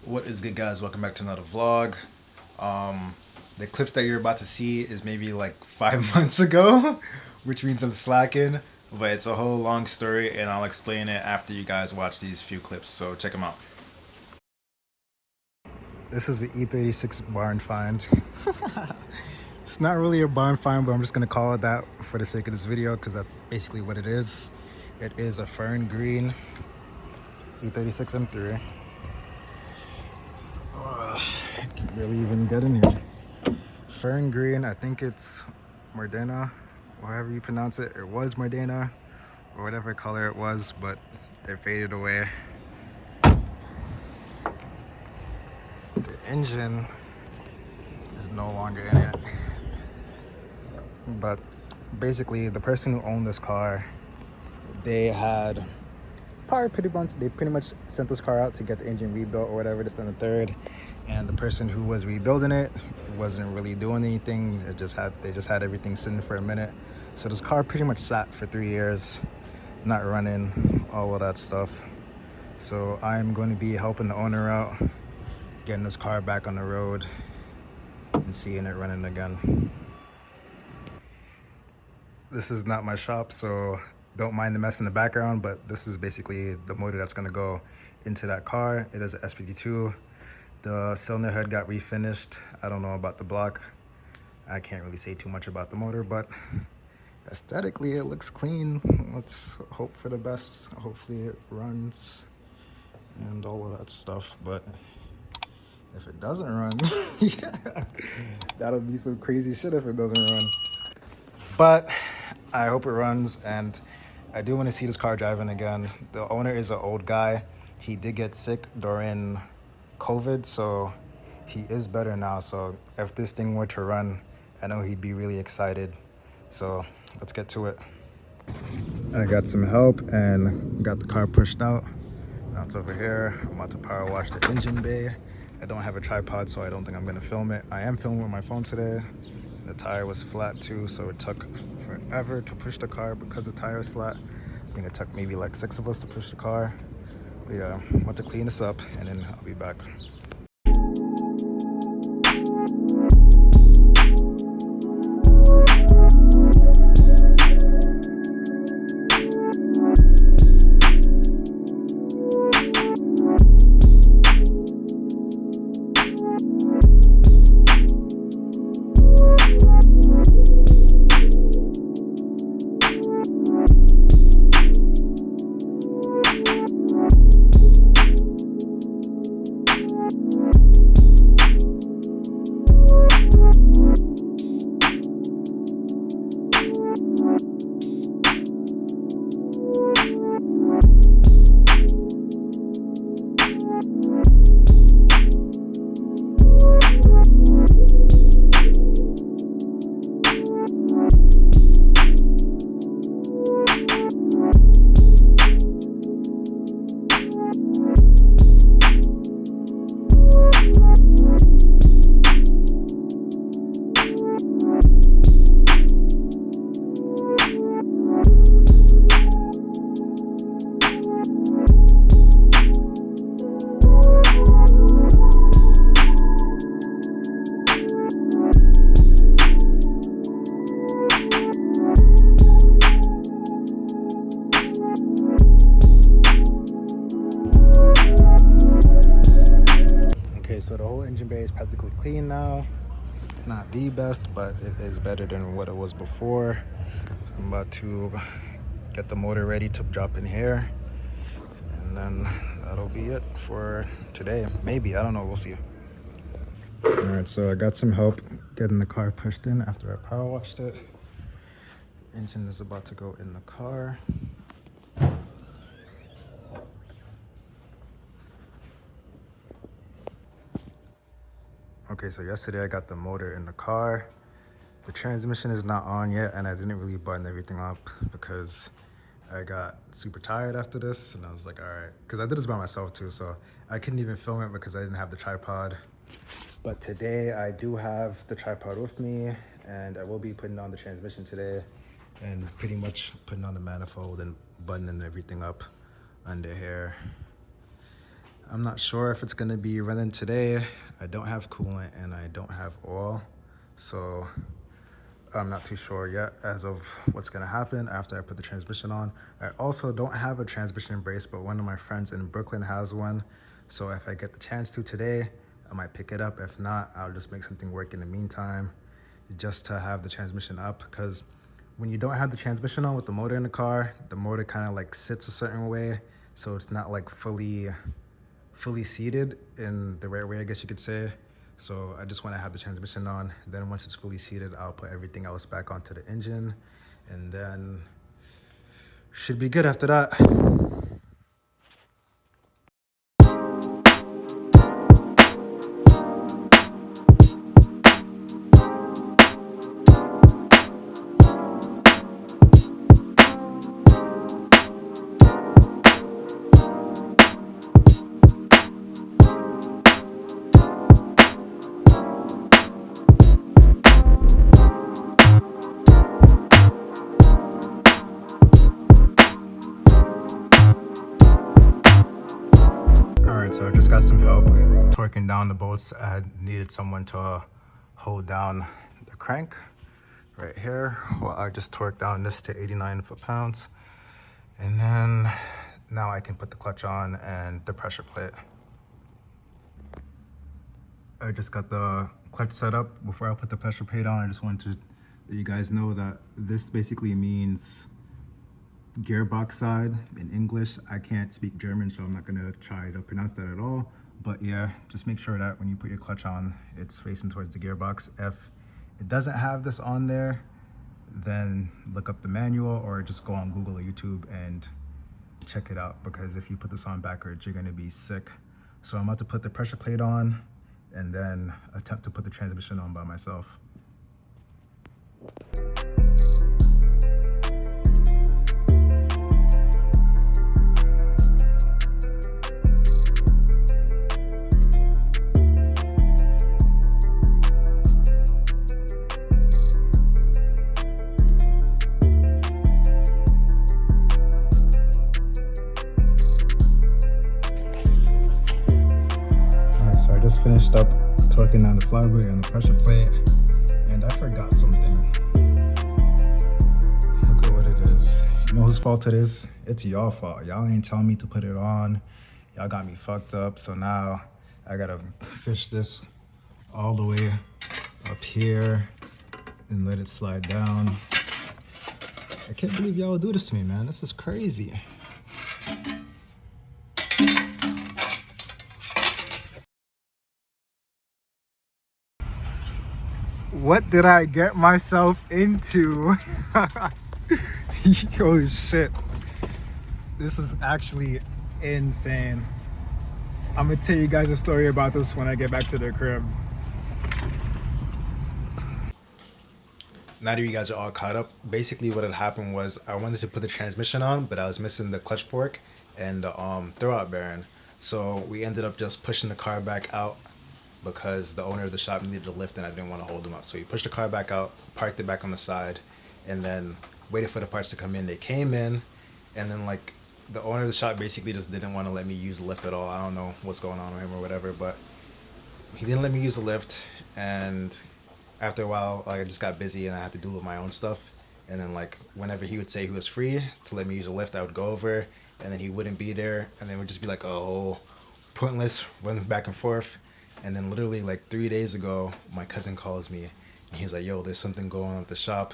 What is good, guys? Welcome back to another vlog. The clips that you're about to see is maybe like 5 months ago, which means I'm slacking, but it's a whole long story and I'll explain it after you guys watch these few clips, so check them out. This is the E36 barn find. It's not really a barn find, but I'm just gonna call it that for the sake of this video because that's basically what it is. It is a fern green E36 M3. Can't really even get in here. Fern green, I think it's Modena, or however you pronounce it. It was Modena, or whatever color it was, but it faded away. The engine is no longer in it. But basically, the person who owned this car, they pretty much sent this car out to get the engine rebuilt or whatever, this and the third. And the person who was rebuilding it wasn't really doing anything. They just had everything sitting for a minute. So this car pretty much sat for 3 years, not running, all of that stuff. So I'm going to be helping the owner out, getting this car back on the road and seeing it running again. This is not my shop, so don't mind the mess in the background, but this is basically the motor that's gonna go into that car. It is an SPT2. The cylinder head got refinished. I don't know about the block. I can't really say too much about the motor, but aesthetically it looks clean. Let's hope for the best. Hopefully it runs and all of that stuff, but if it doesn't run, yeah, that'll be some crazy shit if it doesn't run. But I hope it runs, and I do want to see this car driving again. The owner is an old guy. He did get sick during COVID, so he is better now. So if this thing were to run, I know he'd be really excited. So let's get to it. I got some help and got the car pushed out. Now it's over here. I'm about to power wash the engine bay. I don't have a tripod, so I don't think I'm gonna film it. I am filming with my phone today. The tire was flat too, so it took forever to push the car because the tire was flat. I think it took maybe like 6 of us to push the car. But yeah, I'm about to clean this up and then I'll be back. So the whole engine bay is practically clean now. It's not the best, but it is better than what it was before. I'm about to get the motor ready to drop in here, and then that'll be it for today. Maybe, I don't know, we'll see. All right, so I got some help getting the car pushed in after I power washed it. Engine is about to go in the car. Okay, so yesterday I got the motor in the car. The transmission is not on yet, and I didn't really button everything up because I got super tired after this, and I was like, all right, because I did this by myself too, so I couldn't even film it because I didn't have the tripod. But today I do have the tripod with me, and I will be putting on the transmission today and pretty much putting on the manifold and buttoning everything up under here. I'm not sure if it's gonna be running today. I don't have coolant and I don't have oil, so I'm not too sure yet as of what's gonna happen after I put the transmission on. I also don't have a transmission brace, but one of my friends in Brooklyn has one. So if I get the chance to today, I might pick it up. If not, I'll just make something work in the meantime just to have the transmission up, because when you don't have the transmission on with the motor in the car, the motor kind of like sits a certain way. So it's not like fully seated in the right way, I guess you could say. So I just want to have the transmission on. Then once it's fully seated, I'll put everything else back onto the engine, and then should be good after that. Alright, so I just got some help torquing down the bolts. I needed someone to hold down the crank right here while I just torqued down this to 89 foot-pounds. And then now I can put the clutch on and the pressure plate. I just got the clutch set up. Before I put the pressure plate on, I just wanted to let you guys know that this basically means gearbox side in English. I can't speak German, so I'm not gonna try to pronounce that at all. But yeah, just make sure that when you put your clutch on, it's facing towards the gearbox. If it doesn't have this on there, then look up the manual or just go on Google or YouTube and check it out, because if you put this on backwards, you're gonna be sick. So I'm about to put the pressure plate on and then attempt to put the transmission on by myself. I just finished up torquing down the flywheel and the pressure plate, and I forgot something. Look at what it is. You know whose fault it is? It's y'all fault. Y'all ain't telling me to put it on. Y'all got me fucked up, so now I gotta fish this all the way up here and let it slide down. I can't believe y'all would do this to me, man. This is crazy. What did I get myself into? Yo, shit. This is actually insane. I'm gonna tell you guys a story about this when I get back to the crib. Now that you guys are all caught up, basically what had happened was I wanted to put the transmission on, but I was missing the clutch fork and the throwout bearing. So we ended up just pushing the car back out because the owner of the shop needed a lift and I didn't want to hold him up. So he pushed the car back out, parked it back on the side, and then waited for the parts to come in. They came in, and then like the owner of the shop basically just didn't want to let me use the lift at all. I don't know what's going on with him or whatever, but he didn't let me use the lift. And after a while, like I just got busy and I had to do with my own stuff. And then like whenever he would say he was free to let me use the lift, I would go over, and then he wouldn't be there, and then it would just be like a whole pointless running back and forth. And then literally like 3 days ago, my cousin calls me and he's like, yo, there's something going on at the shop.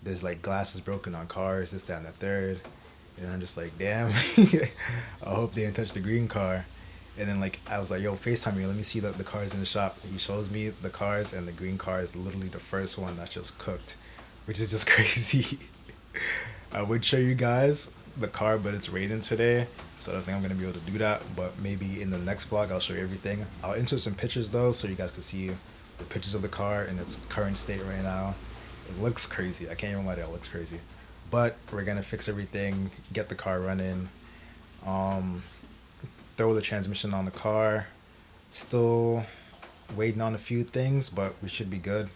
There's like glasses broken on cars, this, that, and the third. And I'm just like, damn, I hope they didn't touch the green car. And then like, I was like, yo, FaceTime me, let me see the cars in the shop. He shows me the cars, and the green car is literally the first one that's just cooked, which is just crazy. I would show you guys the car, but it's raining today, so I don't think I'm gonna be able to do that. But maybe in the next vlog I'll show you everything. I'll insert some pictures though, so you guys can see the pictures of the car in its current state right now. It looks crazy. I can't even lie to you, it looks crazy. But we're gonna fix everything, get the car running, throw the transmission on the car. Still waiting on a few things, but we should be good.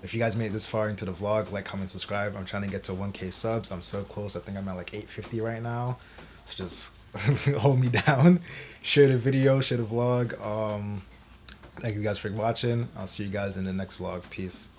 If you guys made it this far into the vlog, like, comment, subscribe. I'm trying to get to 1K subs. I'm so close. I think I'm at like 850 right now. So just hold me down. Share the video, share the vlog. Thank you guys for watching. I'll see you guys in the next vlog. Peace.